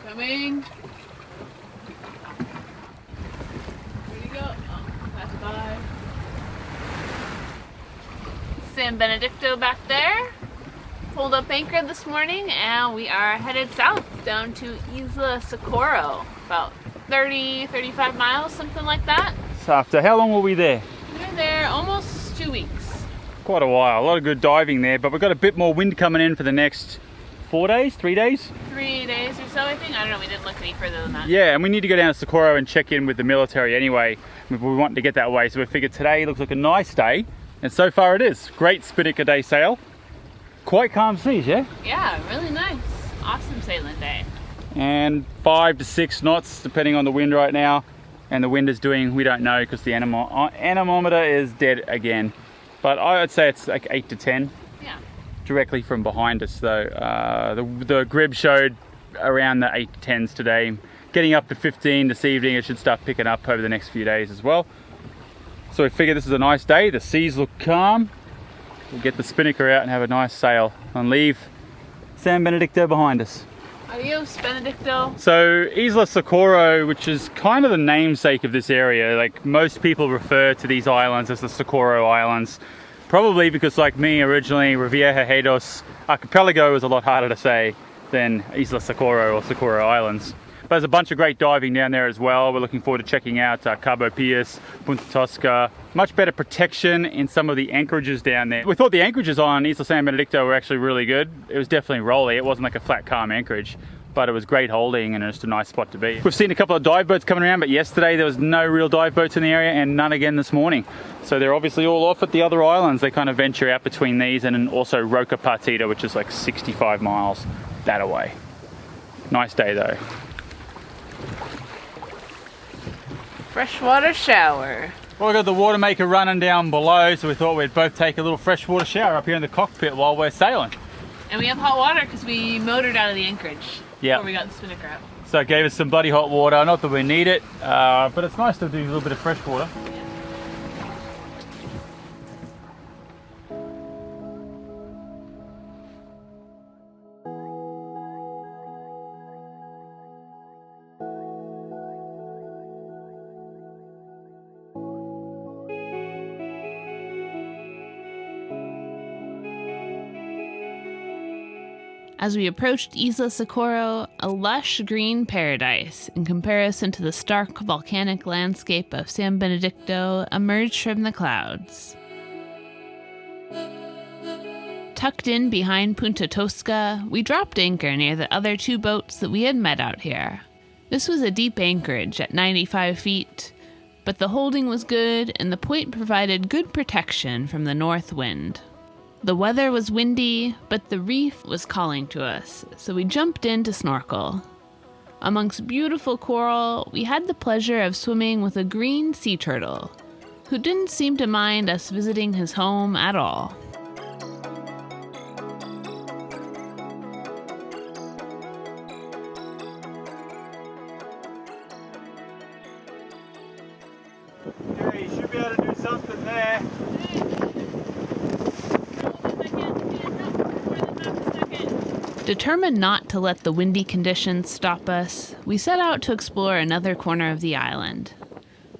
Coming. Where'd he go? Oh, passed by. San Benedicto back there. Pulled up anchor this morning and we are headed south down to Isla Socorro. About 30-35 miles, something like that. So after how long were we there? We were there almost 2 weeks. Quite a while. A lot of good diving there, but we've got a bit more wind coming in for the next 4 days, 3 days? 3 days or so, I think. I don't know, we didn't look any further than that. Yeah, and we need to go down to Socorro and check in with the military anyway. We want to get that way, so we figured today looks like a nice day, and so far it is. Great spinnaker day sail. Quite calm seas, yeah? Yeah, really nice. Awesome sailing day. And 5 to 6 knots depending on the wind right now. And the wind is doing, we don't know because the anemometer is dead again. But I would say it's like 8 to 10. Yeah. Directly from behind us though. The grid showed around the 8 to 10s today. Getting up to 15 this evening. It should start picking up over the next few days as well. So we figure this is a nice day. The seas look calm. We'll get the spinnaker out and have a nice sail and leave San Benedicto behind us. Adios, Benedicto. So Isla Socorro, which is kind of the namesake of this area, like most people refer to these islands as the Socorro Islands, probably because like me originally, Revillagigegos archipelago was a lot harder to say than Isla Socorro or Socorro Islands. But there's a bunch of great diving down there as well. We're looking forward to checking out Cabo, Pearce, Punta, Tosca. Much better protection in some of the anchorages down there. We thought the anchorages on Isla San Benedicto were actually really good. It was definitely rolly. It wasn't like a flat, calm anchorage, but it was great holding and just a nice spot to be. We've seen a couple of dive boats coming around, but yesterday there was no real dive boats in the area and none again this morning. So they're obviously all off at the other islands. They kind of venture out between these and also Roca Partida, which is like 65 miles that away. Nice day though. Freshwater shower. Well, we've got the water maker running down below, so we thought we'd both take a little freshwater shower up here in the cockpit while we're sailing. And we have hot water because we motored out of the anchorage before we got the spinnaker out. So it gave us some bloody hot water. Not that we need it, but it's nice to do a little bit of fresh water. Yeah. As we approached Isla Socorro, a lush green paradise in comparison to the stark volcanic landscape of San Benedicto emerged from the clouds. Tucked in behind Punta Tosca, we dropped anchor near the other 2 boats that we had met out here. This was a deep anchorage at 95 feet, but the holding was good and the point provided good protection from the north wind. The weather was windy, but the reef was calling to us, so we jumped in to snorkel. Amongst beautiful coral, we had the pleasure of swimming with a green sea turtle, who didn't seem to mind us visiting his home at all. Yeah, you should be able to do something there. Determined not to let the windy conditions stop us, we set out to explore another corner of the island.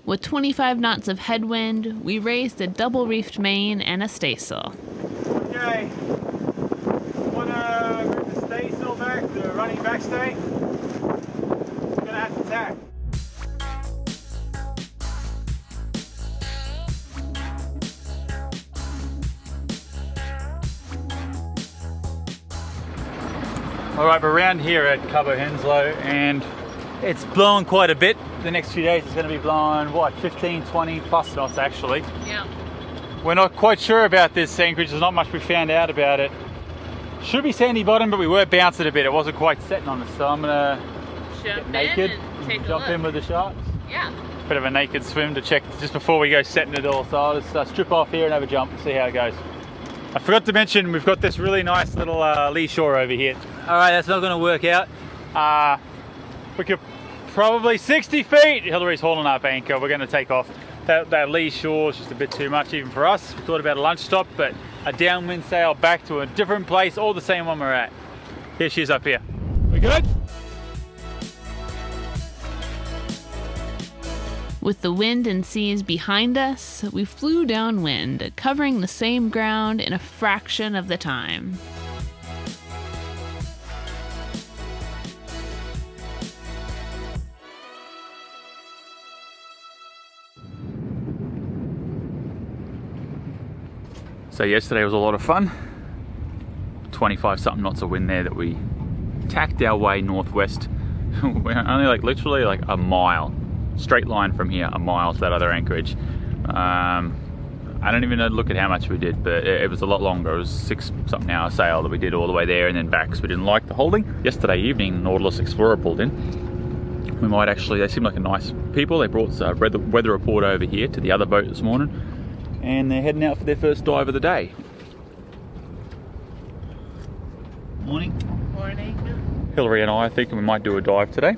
With 25 knots of headwind, we raised a double-reefed main and a staysail. Okay, wanna move the staysail back, the running backstay? We're gonna have to tack. Alright, we're around here at Cabo and it's blowing quite a bit. The next few days it's going to be blowing, what, 15, 20 plus knots actually. Yeah. We're not quite sure about this anchorage, there's not much we found out about it. Should be sandy bottom, but we were bouncing a bit, it wasn't quite setting on us, so I'm going to get naked and jump in with the sharks. Yeah. It's a bit of a naked swim to check just before we go setting it all, so I'll just strip off here and have a jump and see how it goes. I forgot to mention we've got this really nice little lee shore over here. Alright, that's not going to work out. We could probably 60 feet. Hillary's hauling up anchor. We're going to take off. That lee shore is just a bit too much even for us. We thought about a lunch stop, but a downwind sail back to a different place, all the same one we're at. Here she is up here. We good? With the wind and seas behind us, we flew downwind, covering the same ground in a fraction of the time. So yesterday was a lot of fun. 25 something knots of wind there that we tacked our way northwest. We're only literally a mile, straight line from here, a mile to that other anchorage. I don't even know to look at how much we did, but it was a lot longer. It was 6 something hour sail that we did all the way there and then back because we didn't like the holding. Yesterday evening, Nautilus Explorer pulled in. We might actually, they seem like a nice people. They brought a weather report over here to the other boat this morning, and they're heading out for their first dive of the day. Morning. Morning. Hillary and I are thinking we might do a dive today.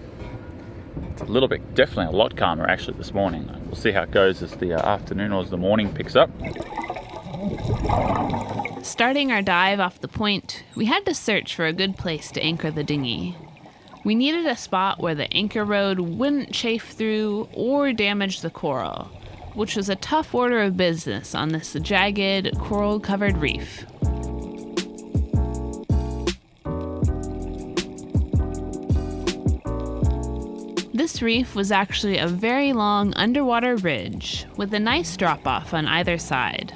It's a little bit, definitely a lot calmer actually this morning. We'll see how it goes as the afternoon or as the morning picks up. Starting our dive off the point, we had to search for a good place to anchor the dinghy. We needed a spot where the anchor rod wouldn't chafe through or damage the coral, which was a tough order of business on this jagged, coral-covered reef. This reef was actually a very long underwater ridge with a nice drop-off on either side.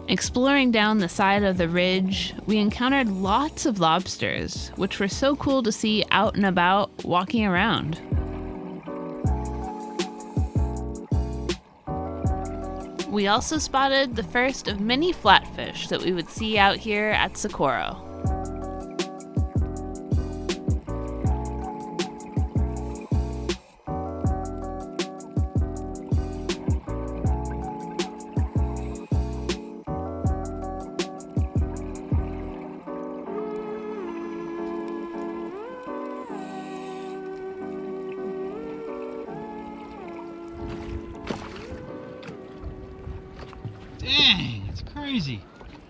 Exploring down the side of the ridge, we encountered lots of lobsters, which were so cool to see out and about walking around. We also spotted the first of many flatfish that we would see out here at Socorro. Dang, it's crazy.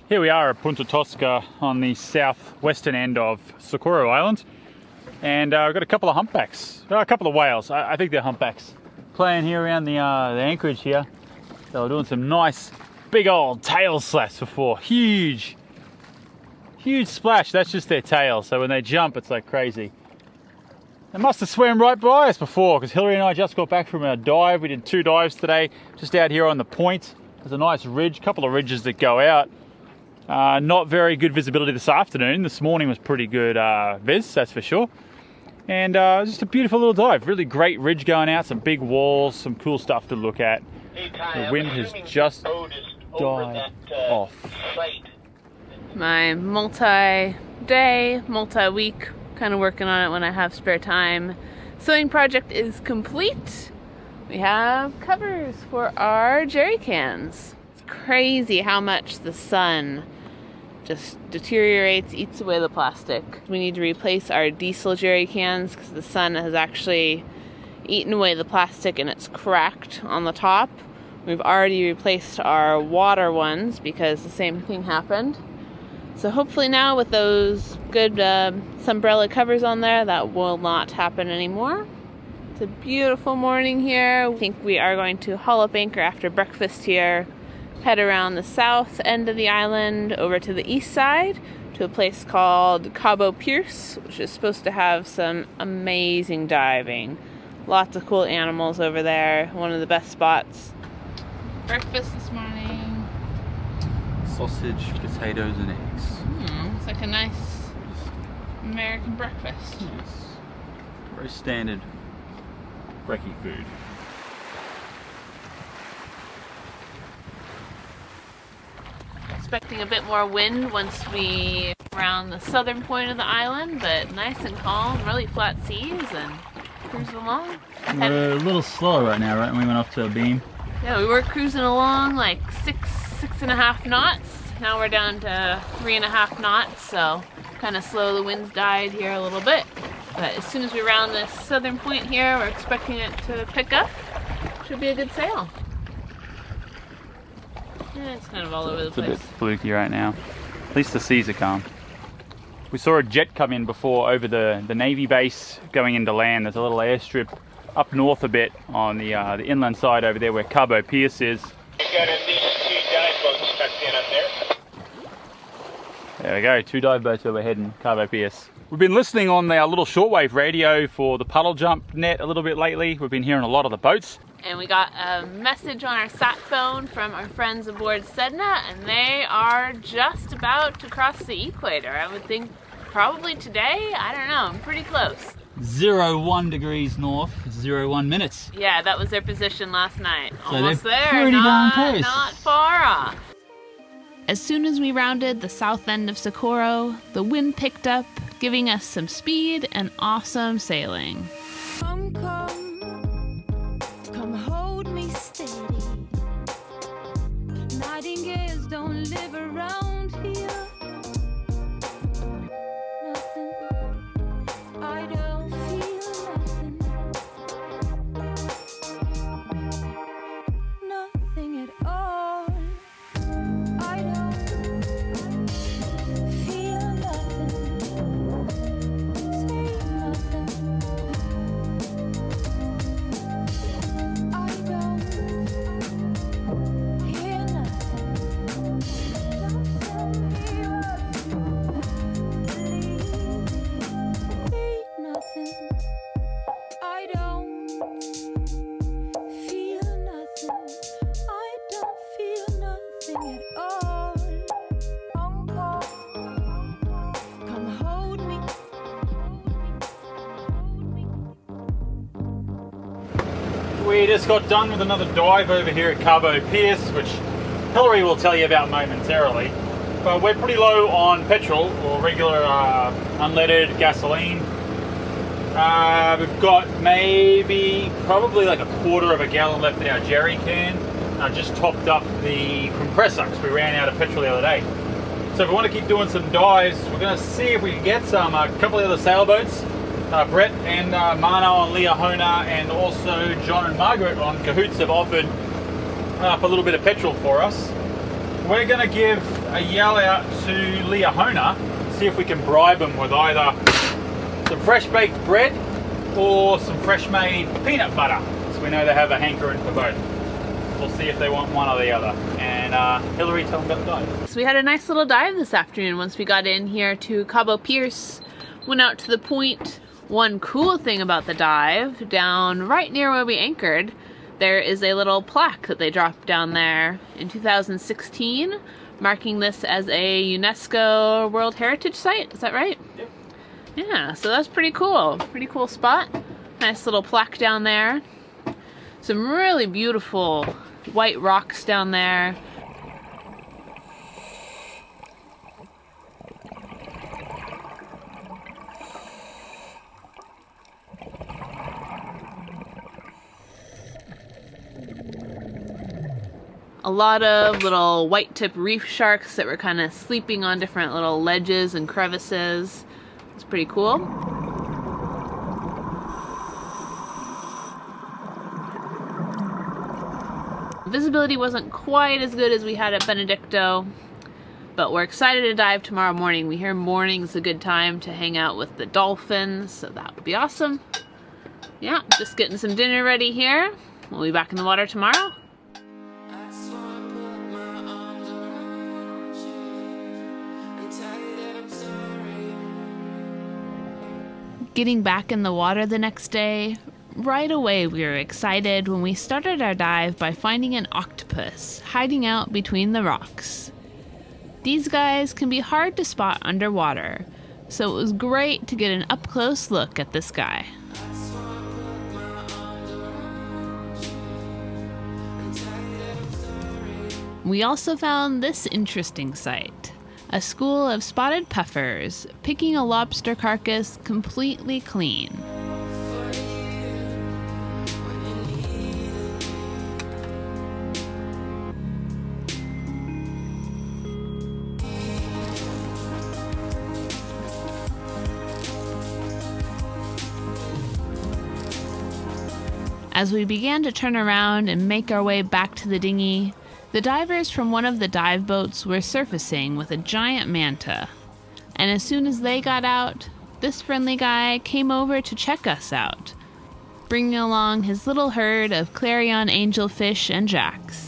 Here we are at Punta Tosca on the southwestern end of Socorro Island. And we've got a couple of humpbacks, a couple of whales, I think they're humpbacks, playing here around the anchorage here. They were doing some nice big old tail slaps before. Huge splash, that's just their tail. So when they jump, it's like crazy. They must have swam right by us before because Hillary and I just got back from our dive. We did 2 dives today, just out here on the point. There's a nice ridge, couple of ridges that go out. Not very good visibility this afternoon. This morning was pretty good viz, that's for sure. And just a beautiful little dive. Really great ridge going out, some big walls, some cool stuff to look at. The wind has just died off. My multi-day, multi-week, kind of working on it when I have spare time, sewing project is complete. We have covers for our jerry cans. It's crazy how much the sun just deteriorates, eats away the plastic. We need to replace our diesel jerry cans because the sun has actually eaten away the plastic and it's cracked on the top. We've already replaced our water ones because the same thing happened. So hopefully now with those good Sunbrella covers on there, that will not happen anymore. It's a beautiful morning here. I think we are going to haul up anchor after breakfast here, head around the south end of the island over to the east side to a place called Cabo Pearce, which is supposed to have some amazing diving. Lots of cool animals over there. One of the best spots. Breakfast this morning. Sausage, potatoes and eggs. It's like a nice American breakfast. Yes. Very standard brekkie food. Expecting a bit more wind once we around the southern point of the island, but nice and calm, really flat seas, and cruise along. We're a little slow right now, right? When we went off to a beam. Yeah, we were cruising along like 6.5 knots. Now we're down to 3.5 knots, so kind of slow. The winds died here a little bit. But as soon as we round this southern point here, we're expecting it to pick up. Should be a good sail. Yeah, it's kind of all over the place. It's a bit fluky right now. At least the seas are calm. We saw a jet come in before over the Navy base going into land. There's a little airstrip up north a bit on the inland side over there where Cabo Pearce is. We've got a two dive boats tucked in up there. There we go, 2 dive boats overhead Cabo Pearce. We've been listening on our little shortwave radio for the puddle jump net a little bit lately. We've been hearing a lot of the boats. And we got a message on our sat phone from our friends aboard Sedna, and they are just about to cross the equator. I would think probably today, I don't know, pretty close. 01 degrees north, 01 minutes. Yeah, that was their position last night. So almost they're there, pretty darn close. Not far off. As soon as we rounded the south end of Socorro, the wind picked up, giving us some speed and awesome sailing. Come hold me steady. Nightingales don't live around here. Nothing. I don't feel nothing. Nothing at all. I don't feel nothing. Say nothing. I don't hear nothing. Don't tell me what to believe. Nothing. I don't feel nothing. I don't feel nothing at all. Come hold me. We just got done with another dive over here at Cabo Pearce, which Hillary will tell you about momentarily. But we're pretty low on petrol or regular unleaded gasoline. We've got probably like a quarter of a gallon left in our jerry can. I just topped up the compressor because we ran out of petrol the other day. So if we want to keep doing some dives, we're going to see if we can get a couple of other sailboats. Brett and Mano on Leahona, and also John and Margaret on Cahoots have offered up a little bit of petrol for us. We're going to give a yell out to Leahona, see if we can bribe them with either some fresh baked bread or some fresh made peanut butter. So we know they have a hankering for both. We'll see if they want one or the other. And Hillary, tell them about the dive. So we had a nice little dive this afternoon once we got in here to Cabo Pearce. Went out to the point. One cool thing about the dive, down right near where we anchored, there is a little plaque that they dropped down there in 2016, marking this as a UNESCO World Heritage Site. Is that right? Yep. Yeah, so that's pretty cool. Pretty cool spot. Nice little plaque down there. Some really beautiful white rocks down there. A lot of little white-tip reef sharks that were kind of sleeping on different little ledges and crevices. It's pretty cool. Visibility wasn't quite as good as we had at Benedicto, but we're excited to dive tomorrow morning. We hear morning's a good time to hang out with the dolphins, so that would be awesome. Yeah, just getting some dinner ready here. We'll be back in the water tomorrow. Getting back in the water the next day, right away we were excited when we started our dive by finding an octopus hiding out between the rocks. These guys can be hard to spot underwater, so it was great to get an up-close look at this guy. We also found this interesting sight. A school of spotted puffers picking a lobster carcass completely clean. As we began to turn around and make our way back to the dinghy, the divers from one of the dive boats were surfacing with a giant manta. And as soon as they got out, this friendly guy came over to check us out. bringing along his little herd of clarion angelfish and jacks.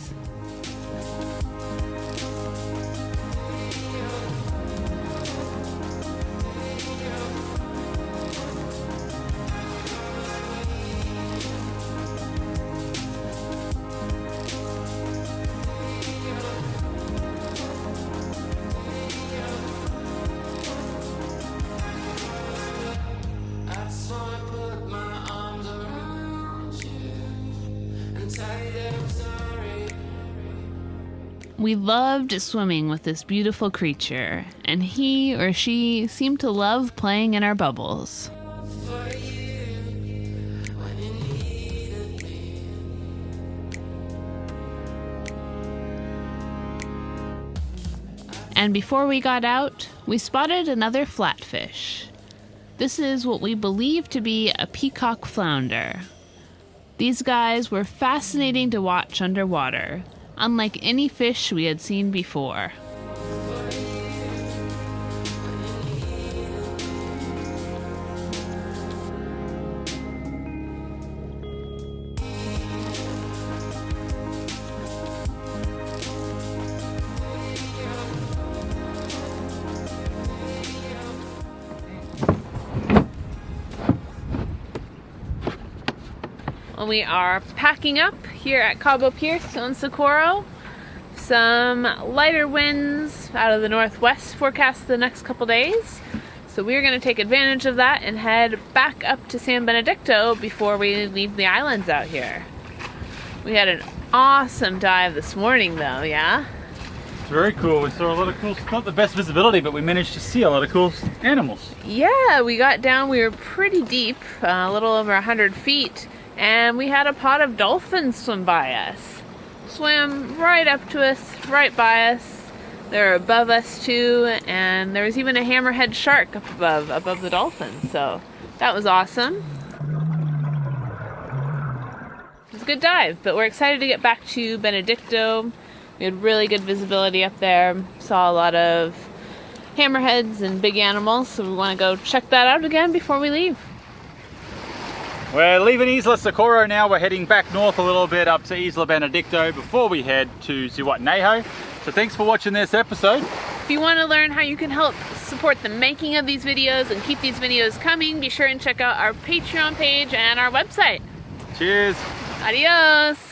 We loved swimming with this beautiful creature, and he or she seemed to love playing in our bubbles. And before we got out, we spotted another flatfish. This is what we believe to be a peacock flounder. These guys were fascinating to watch underwater, unlike any fish we had seen before. We are packing up here at Cabo Pearce on Socorro. Some lighter winds out of the northwest forecast the next couple days. So we're going to take advantage of that and head back up to San Benedicto before we leave the islands out here. We had an awesome dive this morning though, yeah? It's very cool. We saw a lot of cool, not the best visibility, but we managed to see a lot of cool animals. Yeah, we got down, we were pretty deep, a little over 100 feet. And we had a pod of dolphins swim by us. Swam right up to us, right by us. They're above us too, and there was even a hammerhead shark up above the dolphins, so that was awesome. It was a good dive, but we're excited to get back to Benedicto. We had really good visibility up there, saw a lot of hammerheads and big animals, so we want to go check that out again before we leave. We're leaving Isla Socorro now. We're heading back north a little bit up to Isla Benedicto before we head to Zihuatanejo. So thanks for watching this episode. If you want to learn how you can help support the making of these videos and keep these videos coming, be sure and check out our Patreon page and our website. Cheers. Adios.